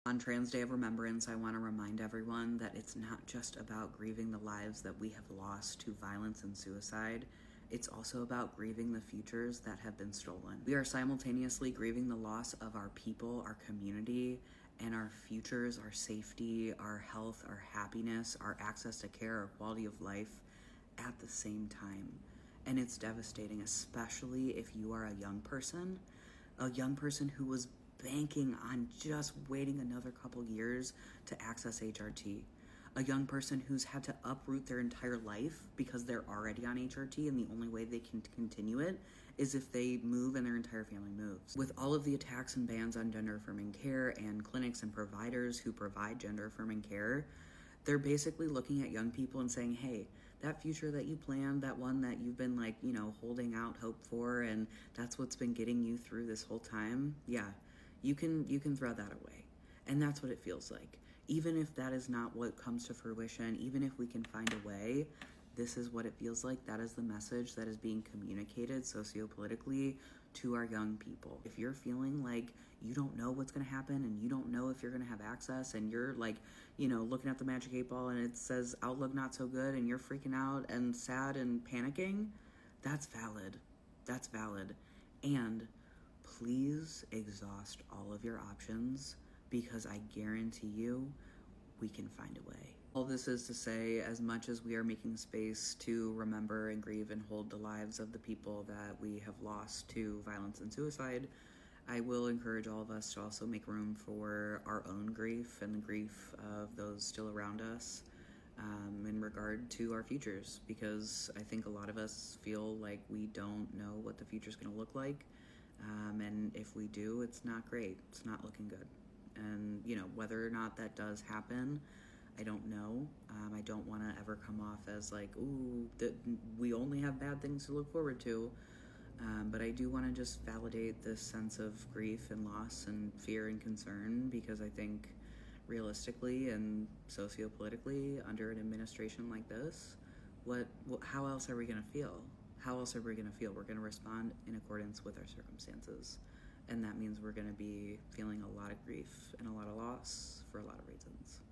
On Trans Day of Remembrance, I want to remind everyone that it's not just about grieving the lives that we have lost to violence and suicide. It's also about grieving the futures that have been stolen. We are simultaneously grieving the loss of our people, our community, and our futures, our safety, our health, our happiness, our access to care, our quality of life at the same time. And it's devastating, especially if you are a young person who was banking on just waiting another couple years to access HRT. A young person who's had to uproot their entire life because they're already on HRT, and the only way they can continue it is if they move and their entire family moves. With all of the attacks and bans on gender affirming care and clinics and providers who provide gender affirming care, they're basically looking at young people and saying, hey, that future that you planned, that one that you've been holding out hope for, and that's what's been getting you through this whole time, yeah, you can throw that away. And that's what it feels like. Even if that is not what comes to fruition, even if we can find a way, this is what it feels like. That is the message that is being communicated sociopolitically to our young people. If you're feeling like you don't know what's going to happen and you don't know if you're going to have access, and you're looking at the magic 8 ball and it says outlook not so good, and you're freaking out and sad and panicking, that's valid. That's valid. And please exhaust all of your options, because I guarantee you we can find a way. All this is to say, as much as we are making space to remember and grieve and hold the lives of the people that we have lost to violence and suicide, I will encourage all of us to also make room for our own grief and the grief of those still around us, in regard to our futures, because I think a lot of us feel like we don't know what the future is going to look like, and if we do, it's not great. It's not looking good. And whether or not that does happen, I don't know. I don't want to ever come off as like, ooh, we only have bad things to look forward to. But I do want to just validate this sense of grief and loss and fear and concern, because I think realistically and sociopolitically, under an administration like this, how else are we going to feel? How else are we going to feel? We're going to respond in accordance with our circumstances. And that means we're going to be feeling a lot of grief and a lot of loss for a lot of reasons.